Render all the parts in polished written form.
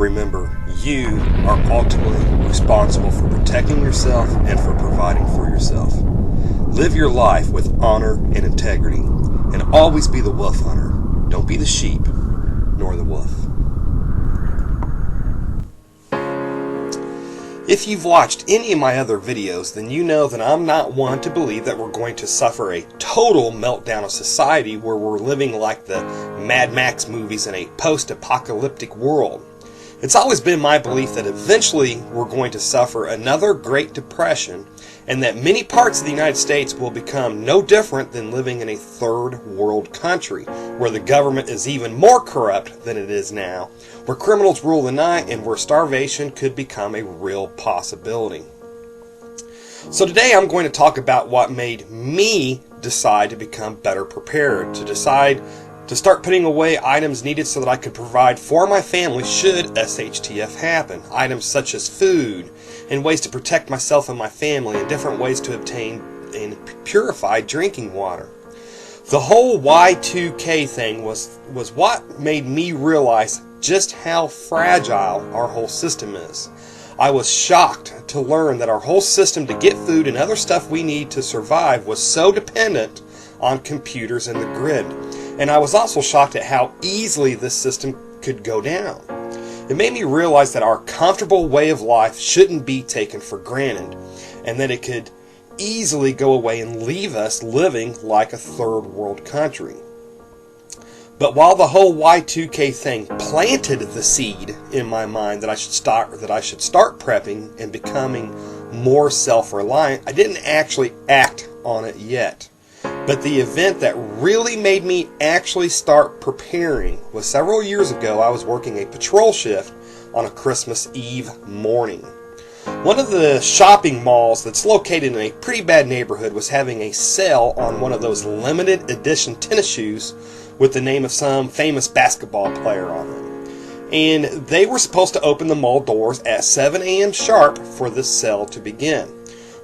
Remember, you are ultimately responsible for protecting yourself and for providing for yourself. Live your life with honor and integrity, and always be the wolf hunter. Don't be the sheep, nor the wolf. If you've watched any of my other videos, then you know that I'm not one to believe that we're going to suffer a total meltdown of society where we're living like the Mad Max movies in a post-apocalyptic world. It's always been my belief that eventually we're going to suffer another Great Depression, and that many parts of the United States will become no different than living in a third world country, where the government is even more corrupt than it is now, where criminals rule the night, and where starvation could become a real possibility. So today I'm going to talk about what made me decide to become better prepared, to decide to start putting away items needed so that I could provide for my family should SHTF happen. Items such as food, and ways to protect myself and my family, and different ways to obtain and purify drinking water. The whole Y2K thing was what made me realize just how fragile our whole system is. I was shocked to learn that our whole system to get food and other stuff we need to survive was so dependent on computers and the grid. And I was also shocked at how easily this system could go down. It made me realize that our comfortable way of life shouldn't be taken for granted, and that it could easily go away and leave us living like a third world country. But while the whole Y2K thing planted the seed in my mind that I should start prepping and becoming more self-reliant, I didn't actually act on it yet. But the event that really made me actually start preparing was several years ago. I was working a patrol shift on a Christmas Eve morning. One of the shopping malls that's located in a pretty bad neighborhood was having a sale on one of those limited edition tennis shoes with the name of some famous basketball player on them. And they were supposed to open the mall doors at 7 a.m. sharp for this sale to begin.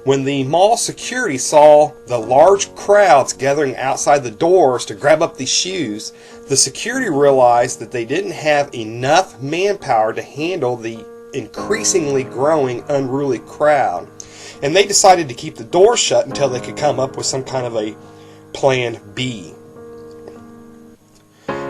When the mall security saw the large crowds gathering outside the doors to grab up these shoes, the security realized that they didn't have enough manpower to handle the increasingly growing unruly crowd. And they decided to keep the doors shut until they could come up with some kind of a plan B.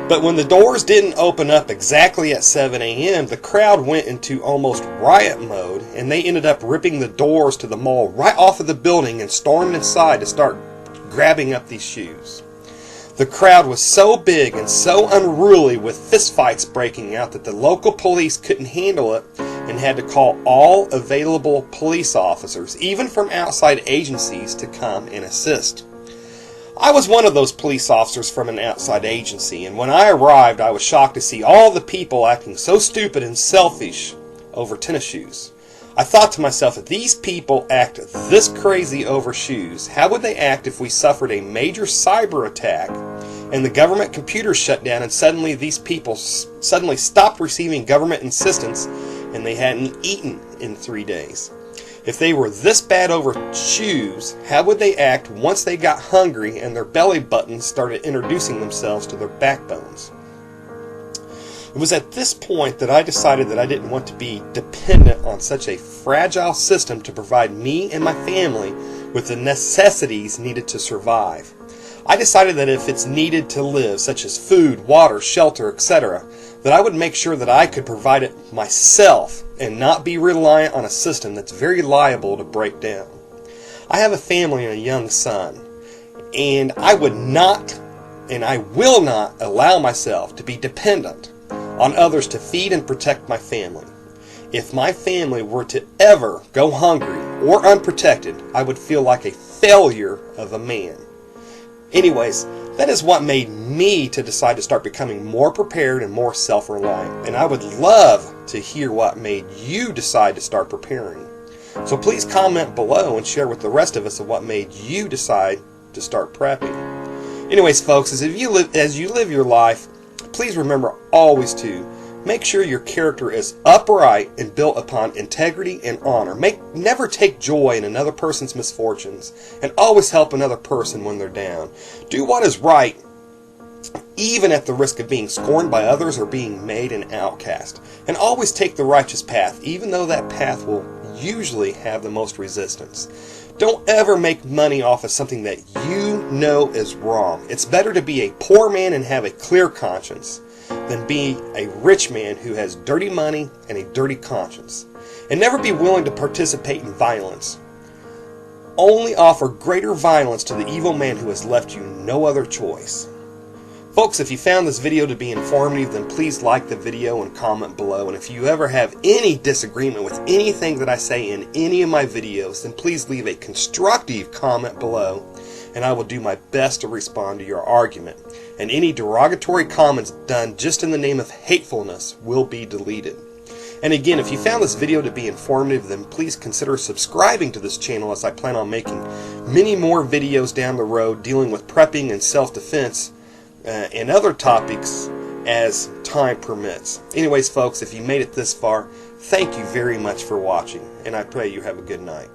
But when the doors didn't open up exactly at 7 a.m., the crowd went into almost riot mode, and they ended up ripping the doors to the mall right off of the building and stormed inside to start grabbing up these shoes. The crowd was so big and so unruly, with fistfights breaking out, that the local police couldn't handle it and had to call all available police officers, even from outside agencies, to come and assist. I was one of those police officers from an outside agency, and when I arrived, I was shocked to see all the people acting so stupid and selfish over tennis shoes. I thought to myself, if these people act this crazy over shoes, how would they act if we suffered a major cyber attack and the government computers shut down, and suddenly these people suddenly stopped receiving government assistance and they hadn't eaten in 3 days? If they were this bad over shoes, how would they act once they got hungry and their belly buttons started introducing themselves to their backbones? It was at this point that I decided that I didn't want to be dependent on such a fragile system to provide me and my family with the necessities needed to survive. I decided that if it's needed to live, such as food, water, shelter, etc., that I would make sure that I could provide it myself and not be reliant on a system that's very liable to break down. I have a family and a young son, and I would not, and I will not, allow myself to be dependent on others to feed and protect my family. If my family were to ever go hungry or unprotected, I would feel like a failure of a man. Anyways, that is what made me to decide to start becoming more prepared and more self-reliant. And I would love to hear what made you decide to start preparing. So please comment below and share with the rest of us of what made you decide to start prepping. Anyways, folks, as you live your life, please remember always to make sure your character is upright and built upon integrity and honor. Never take joy in another person's misfortunes, and always help another person when they're down. Do what is right, even at the risk of being scorned by others or being made an outcast. And always take the righteous path, even though that path will usually have the most resistance. Don't ever make money off of something that you know is wrong. It's better to be a poor man and have a clear conscience than be a rich man who has dirty money and a dirty conscience. And never be willing to participate in violence. Only offer greater violence to the evil man who has left you no other choice. Folks, if you found this video to be informative, then please like the video and comment below. And if you ever have any disagreement with anything that I say in any of my videos, then please leave a constructive comment below, and I will do my best to respond to your argument. And any derogatory comments done just in the name of hatefulness will be deleted. And again, if you found this video to be informative, then please consider subscribing to this channel, as I plan on making many more videos down the road dealing with prepping and self-defense and other topics as time permits. Anyways, folks, if you made it this far, thank you very much for watching, and I pray you have a good night.